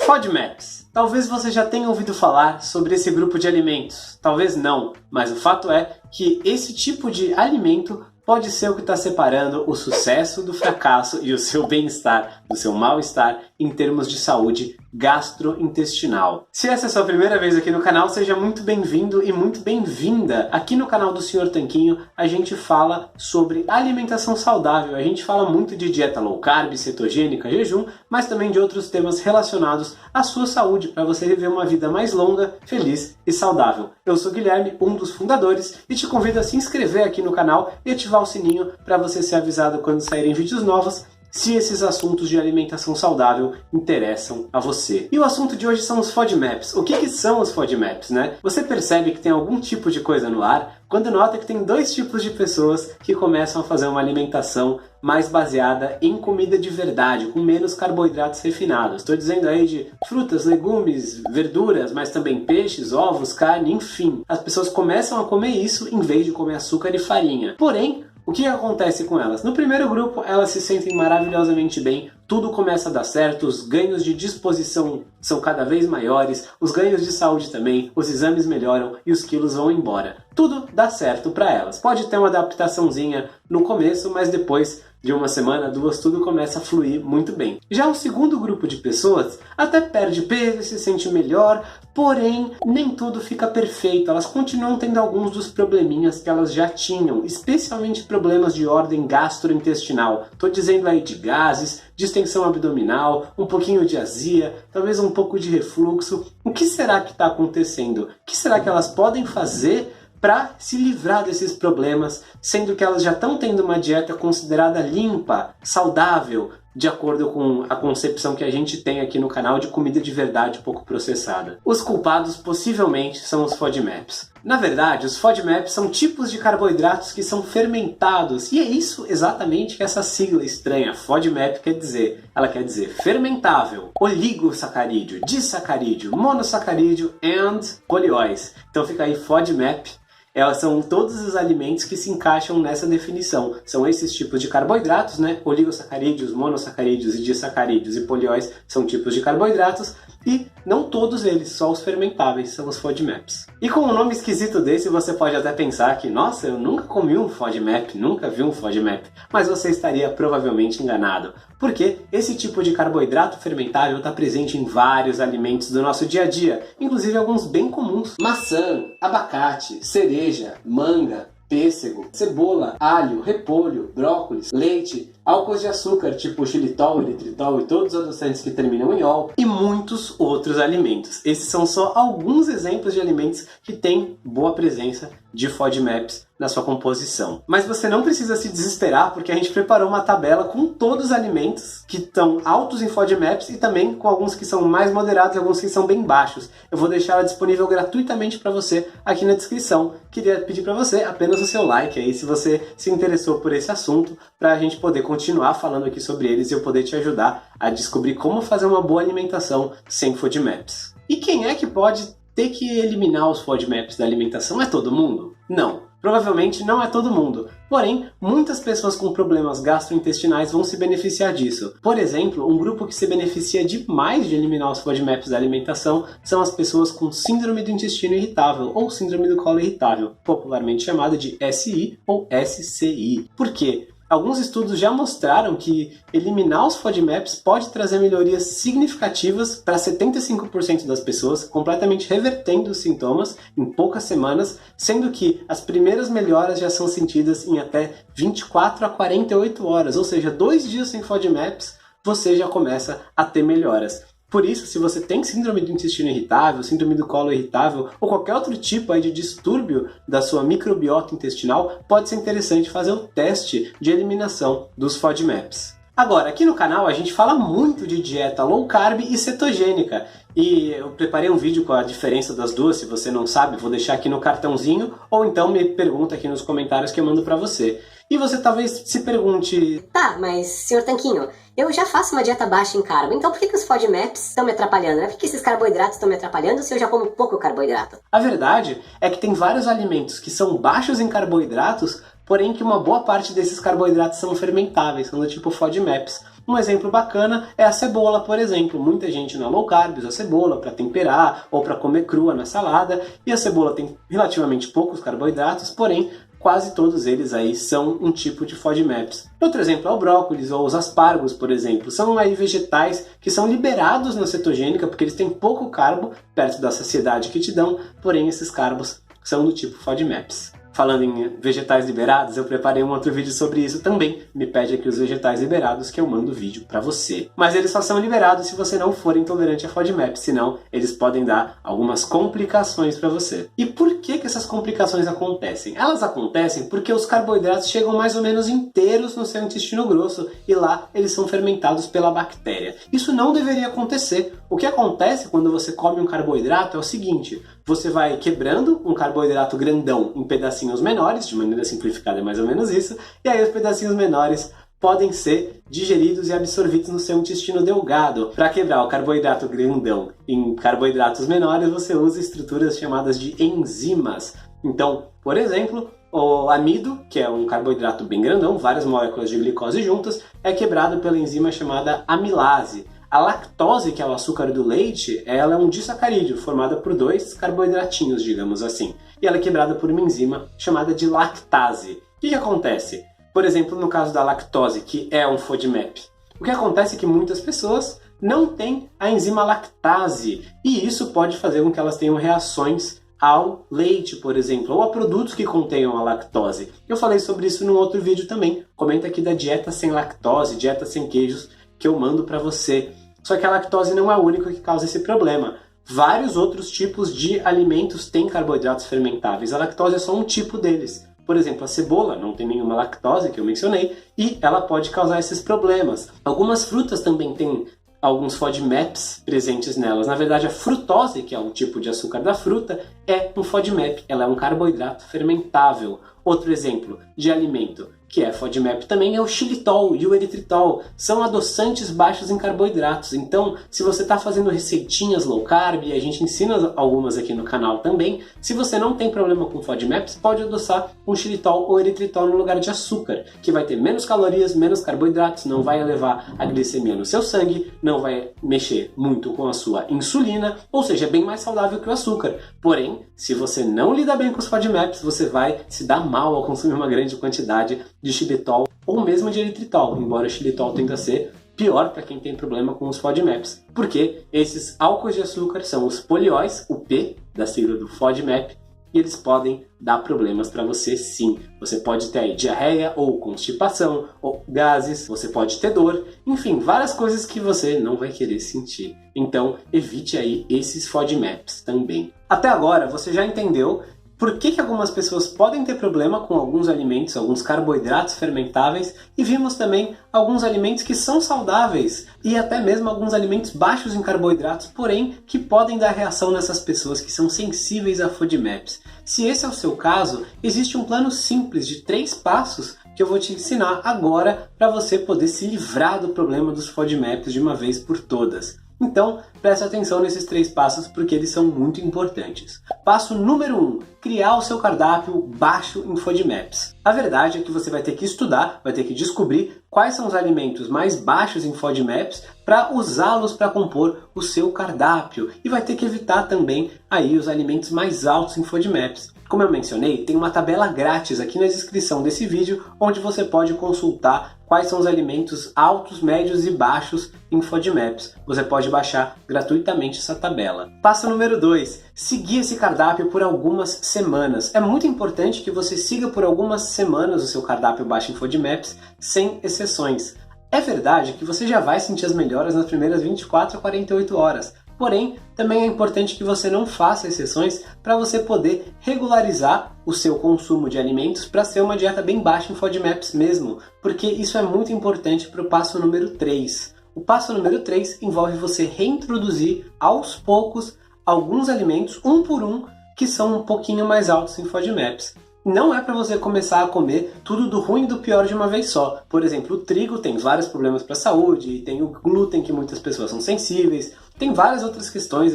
FODMAPs. Talvez você já tenha ouvido falar sobre esse grupo de alimentos, talvez não, mas o fato é que esse tipo de alimento pode ser o que está separando o sucesso do fracasso e o seu bem-estar do seu mal-estar em termos de saúde gastrointestinal. Se essa é a sua primeira vez aqui no canal, seja muito bem-vindo e muito bem-vinda. Aqui no canal do Sr. Tanquinho a gente fala sobre alimentação saudável, a gente fala muito de dieta low carb, cetogênica, jejum, mas também de outros temas relacionados à sua saúde, para você viver uma vida mais longa, feliz e saudável. Eu sou Guilherme, um dos fundadores, e te convido a se inscrever aqui no canal e ativar o sininho para você ser avisado quando saírem vídeos novos, se esses assuntos de alimentação saudável interessam a você. E o assunto de hoje são os FODMAPs. O que são os FODMAPs, né? Você percebe que tem algum tipo de coisa no ar quando nota que tem dois tipos de pessoas que começam a fazer uma alimentação mais baseada em comida de verdade, com menos carboidratos refinados. Estou dizendo aí de frutas, legumes, verduras, mas também peixes, ovos, carne, enfim. As pessoas começam a comer isso em vez de comer açúcar e farinha. Porém, o que acontece com elas? No primeiro grupo, elas se sentem maravilhosamente bem, tudo começa a dar certo, os ganhos de disposição são cada vez maiores, os ganhos de saúde também, os exames melhoram e os quilos vão embora. Tudo dá certo para elas. Pode ter uma adaptaçãozinha no começo, mas depois de uma semana, duas, tudo começa a fluir muito bem. Já o segundo grupo de pessoas até perde peso e se sente melhor, porém nem tudo fica perfeito. Elas continuam tendo alguns dos probleminhas que elas já tinham, especialmente problemas de ordem gastrointestinal. Estou dizendo aí de gases, distensão abdominal, um pouquinho de azia, talvez um pouco de refluxo. O que será que está acontecendo? O que será que elas podem fazer para se livrar desses problemas, sendo que elas já estão tendo uma dieta considerada limpa, saudável, de acordo com a concepção que a gente tem aqui no canal de comida de verdade pouco processada. Os culpados possivelmente são os FODMAPs. Na verdade, os FODMAPs são tipos de carboidratos que são fermentados, e é isso exatamente que essa sigla estranha, FODMAP, quer dizer. Ela quer dizer fermentável, oligosacarídeo, disacarídeo, monossacarídeo and polióis. Então fica aí FODMAP. Elas são todos os alimentos que se encaixam nessa definição. São esses tipos de carboidratos, né? Oligosacarídeos, monossacarídeos e disacarídeos e polióis são tipos de carboidratos. E não todos eles, só os fermentáveis, são os FODMAPs. E com um nome esquisito desse, você pode até pensar que, nossa, eu nunca comi um FODMAP, nunca vi um FODMAP. Mas você estaria provavelmente enganado. Porque esse tipo de carboidrato fermentável está presente em vários alimentos do nosso dia a dia, inclusive alguns bem comuns. Maçã, abacate, cereja, manga, pêssego, cebola, alho, repolho, brócolis, leite, álcools de açúcar tipo xilitol, eritritol e todos os adoçantes que terminam em ol e muitos outros alimentos. Esses são só alguns exemplos de alimentos que têm boa presença de FODMAPs na sua composição. Mas você não precisa se desesperar porque a gente preparou uma tabela com todos os alimentos que estão altos em FODMAPs e também com alguns que são mais moderados e alguns que são bem baixos. Eu vou deixar ela disponível gratuitamente para você aqui na descrição. Queria pedir para você apenas o seu like aí se você se interessou por esse assunto, para a gente poder continuar falando aqui sobre eles e eu poder te ajudar a descobrir como fazer uma boa alimentação sem FODMAPs. E quem é que pode ter que eliminar os FODMAPs da alimentação? É todo mundo? Não. Provavelmente não é todo mundo. Porém, muitas pessoas com problemas gastrointestinais vão se beneficiar disso. Por exemplo, um grupo que se beneficia demais de eliminar os FODMAPs da alimentação são as pessoas com síndrome do intestino irritável ou síndrome do colo irritável, popularmente chamada de SI ou SCI. Por quê? Alguns estudos já mostraram que eliminar os FODMAPs pode trazer melhorias significativas para 75% das pessoas, completamente revertendo os sintomas em poucas semanas, sendo que as primeiras melhoras já são sentidas em até 24 a 48 horas, ou seja, 2 dias sem FODMAPs, você já começa a ter melhoras. Por isso, se você tem síndrome do intestino irritável, síndrome do colo irritável ou qualquer outro tipo aí de distúrbio da sua microbiota intestinal, pode ser interessante fazer o teste de eliminação dos FODMAPs. Agora, aqui no canal a gente fala muito de dieta low carb e cetogênica. E eu preparei um vídeo com a diferença das duas, se você não sabe, vou deixar aqui no cartãozinho, ou então me pergunta aqui nos comentários que eu mando pra você. E você talvez se pergunte... Tá, mas, senhor Tanquinho, eu já faço uma dieta baixa em carbo, então por que os FODMAPs estão me atrapalhando, né? Por que esses carboidratos estão me atrapalhando se eu já como pouco carboidrato? A verdade é que tem vários alimentos que são baixos em carboidratos, porém que uma boa parte desses carboidratos são fermentáveis, são do tipo FODMAPs. Um exemplo bacana é a cebola, por exemplo. Muita gente na low carb usa cebola para temperar ou para comer crua na salada, e a cebola tem relativamente poucos carboidratos, porém quase todos eles aí são um tipo de FODMAPs. Outro exemplo é o brócolis ou os aspargos, por exemplo. São aí vegetais que são liberados na cetogênica porque eles têm pouco carbo, perto da saciedade que te dão, porém esses carbos são do tipo FODMAPs. Falando em vegetais liberados, eu preparei um outro vídeo sobre isso também. Me pede aqui os vegetais liberados que eu mando o vídeo para você. Mas eles só são liberados se você não for intolerante a FODMAP, senão eles podem dar algumas complicações para você. E por que essas complicações acontecem? Elas acontecem porque os carboidratos chegam mais ou menos inteiros no seu intestino grosso e lá eles são fermentados pela bactéria. Isso não deveria acontecer. O que acontece quando você come um carboidrato é o seguinte: você vai quebrando um carboidrato grandão em pedacinhos menores, de maneira simplificada é mais ou menos isso, e aí os pedacinhos menores podem ser digeridos e absorvidos no seu intestino delgado. Para quebrar o carboidrato grandão em carboidratos menores, você usa estruturas chamadas de enzimas. Então, por exemplo, o amido, que é um carboidrato bem grandão, várias moléculas de glicose juntas, é quebrado pela enzima chamada amilase. A lactose, que é o açúcar do leite, ela é um disacarídeo, formada por 2 carboidratinhos, digamos assim. E ela é quebrada por uma enzima chamada de lactase. O que acontece? Por exemplo, no caso da lactose, que é um FODMAP. O que acontece é que muitas pessoas não têm a enzima lactase. E isso pode fazer com que elas tenham reações ao leite, por exemplo, ou a produtos que contenham a lactose. Eu falei sobre isso num outro vídeo também. Comenta aqui da dieta sem lactose, dieta sem queijos, que eu mando para você. Só que a lactose não é o único que causa esse problema. Vários outros tipos de alimentos têm carboidratos fermentáveis. A lactose é só um tipo deles. Por exemplo, a cebola não tem nenhuma lactose, que eu mencionei, e ela pode causar esses problemas. Algumas frutas também têm alguns FODMAPs presentes nelas. Na verdade, a frutose, que é um tipo de açúcar da fruta, é um FODMAP. Ela é um carboidrato fermentável. Outro exemplo de alimento que é FODMAP também é o xilitol e o eritritol. São adoçantes baixos em carboidratos. Então, se você está fazendo receitinhas low carb, e a gente ensina algumas aqui no canal também, se você não tem problema com FODMAPs, pode adoçar um xilitol ou eritritol no lugar de açúcar, que vai ter menos calorias, menos carboidratos, não vai elevar a glicemia no seu sangue, não vai mexer muito com a sua insulina, ou seja, é bem mais saudável que o açúcar. Porém, se você não lida bem com os FODMAPs, você vai se dar mal ao consumir uma grande quantidade de xilitol ou mesmo de eritritol, embora o xilitol tenda a ser pior para quem tem problema com os FODMAPs, porque esses álcoois de açúcar são os polióis, o P da sigla do FODMAP, e eles podem dar problemas para você sim. Você pode ter aí diarreia ou constipação, ou gases, você pode ter dor, enfim, várias coisas que você não vai querer sentir. Então, evite aí esses FODMAPs também. Até agora, você já entendeu por que algumas pessoas podem ter problema com alguns alimentos, alguns carboidratos fermentáveis, e vimos também alguns alimentos que são saudáveis e até mesmo alguns alimentos baixos em carboidratos, porém que podem dar reação nessas pessoas que são sensíveis a FODMAPs. Se esse é o seu caso, existe um plano simples de 3 passos que eu vou te ensinar agora para você poder se livrar do problema dos FODMAPs de uma vez por todas. Então, preste atenção nesses 3 passos porque eles são muito importantes. Passo número 1, criar o seu cardápio baixo em FODMAPs. A verdade é que você vai ter que estudar, vai ter que descobrir quais são os alimentos mais baixos em FODMAPs para usá-los para compor o seu cardápio e vai ter que evitar também aí os alimentos mais altos em FODMAPs. Como eu mencionei, tem uma tabela grátis aqui na descrição desse vídeo onde você pode consultar quais são os alimentos altos, médios e baixos em FODMAPs. Você pode baixar gratuitamente essa tabela. Passo número 2, seguir esse cardápio por algumas semanas. É muito importante que você siga por algumas semanas o seu cardápio baixo em FODMAPs, sem exceções. É verdade que você já vai sentir as melhoras nas primeiras 24 a 48 horas. Porém, também é importante que você não faça exceções para você poder regularizar o seu consumo de alimentos para ser uma dieta bem baixa em FODMAPs mesmo, porque isso é muito importante para o passo número 3. O passo número 3 envolve você reintroduzir aos poucos alguns alimentos, um por um, que são um pouquinho mais altos em FODMAPs. não é para você começar a comer tudo do ruim e do pior de uma vez só. Por exemplo, o trigo tem vários problemas para a saúde, tem o glúten que muitas pessoas são sensíveis, tem várias outras questões,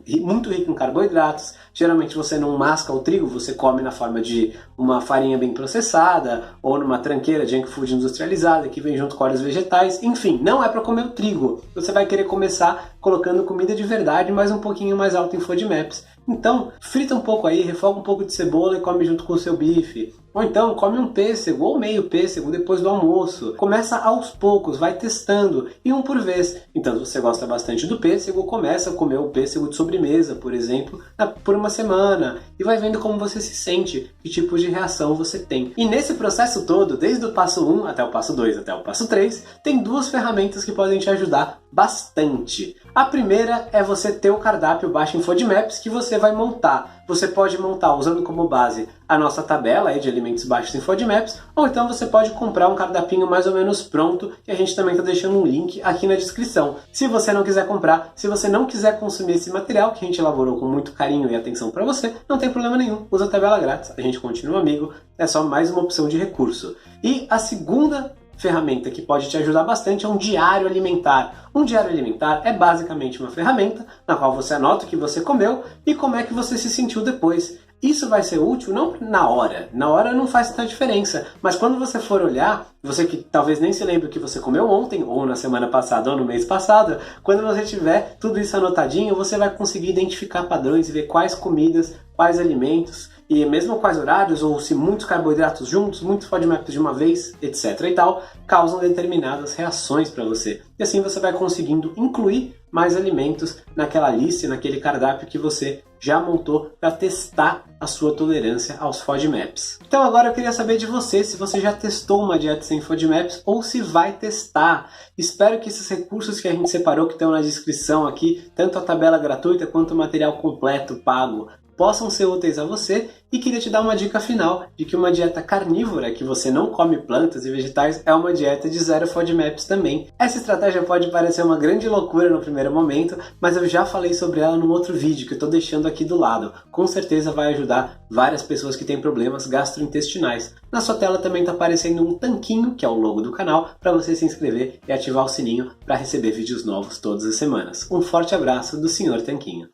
muito rico em carboidratos. Geralmente você não masca o trigo, você come na forma de uma farinha bem processada ou numa tranqueira junk food industrializada que vem junto com óleos vegetais. Enfim, não é para comer o trigo. Você vai querer começar colocando comida de verdade, mas um pouquinho mais alto em FODMAPs. Então, frita um pouco aí, refoga um pouco de cebola e come junto com o seu bife. Ou então, come um pêssego ou meio pêssego depois do almoço. Começa aos poucos, vai testando, e um por vez. Então, se você gosta bastante do pêssego, começa a comer o pêssego de sobremesa, por exemplo, por uma semana. E vai vendo como você se sente, que tipo de reação você tem. E nesse processo todo, desde o passo 1 até o passo 2 até o passo 3, tem duas ferramentas que podem te ajudar bastante. A primeira é você ter o cardápio baixo em FODMAPs que você vai montar. Você pode montar usando como base a nossa tabela aí de alimentos baixos em FODMAPs, ou então você pode comprar um cardápio mais ou menos pronto, e a gente também está deixando um link aqui na descrição. Se você não quiser comprar, se você não quiser consumir esse material que a gente elaborou com muito carinho e atenção para você, não tem problema nenhum, usa a tabela grátis, a gente continua amigo, é só mais uma opção de recurso. E a segunda ferramenta que pode te ajudar bastante é um diário alimentar. Um diário alimentar é basicamente uma ferramenta na qual você anota o que você comeu e como é que você se sentiu depois. Isso vai ser útil não na hora não faz tanta diferença, mas quando você for olhar, você que talvez nem se lembre o que você comeu ontem, ou na semana passada, ou no mês passado, quando você tiver tudo isso anotadinho, você vai conseguir identificar padrões e ver quais comidas, quais alimentos, e mesmo quais horários, ou se muitos carboidratos juntos, muitos FODMAPs de uma vez, etc e tal, causam determinadas reações para você. E assim você vai conseguindo incluir mais alimentos naquela lista, naquele cardápio que você já montou para testar a sua tolerância aos FODMAPs. Então agora eu queria saber de você, se você já testou uma dieta sem FODMAPs ou se vai testar. Espero que esses recursos que a gente separou, que estão na descrição aqui, tanto a tabela gratuita quanto o material completo pago, possam ser úteis a você, e queria te dar uma dica final de que uma dieta carnívora, que você não come plantas e vegetais, é uma dieta de zero FODMAPs também. Essa estratégia pode parecer uma grande loucura no primeiro momento, mas eu já falei sobre ela num outro vídeo que eu estou deixando aqui do lado. Com certeza vai ajudar várias pessoas que têm problemas gastrointestinais. Na sua tela também está aparecendo um tanquinho, que é o logo do canal, para você se inscrever e ativar o sininho para receber vídeos novos todas as semanas. Um forte abraço do Sr. Tanquinho.